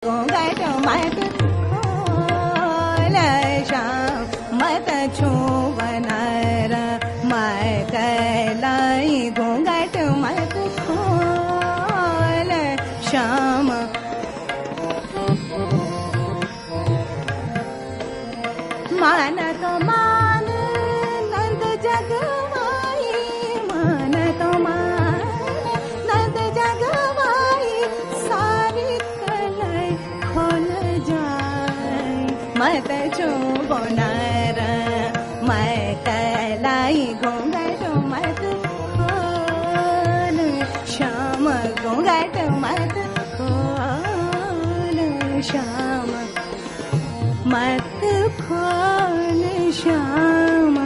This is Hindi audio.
घूंघट मत खोल श्याम, मत छुवन र मैं कहलाई। घूंघट मत खोल श्याम, मान तो मान नंद जगवाई, मान तो मान नंद जगवाई। सारी कलाई खोल जाए, मत छुबो नर मैं कहलाई। घूंघट मत खोल श्याम, घूंघट मत खोल श्याम, मत खोल श्याम।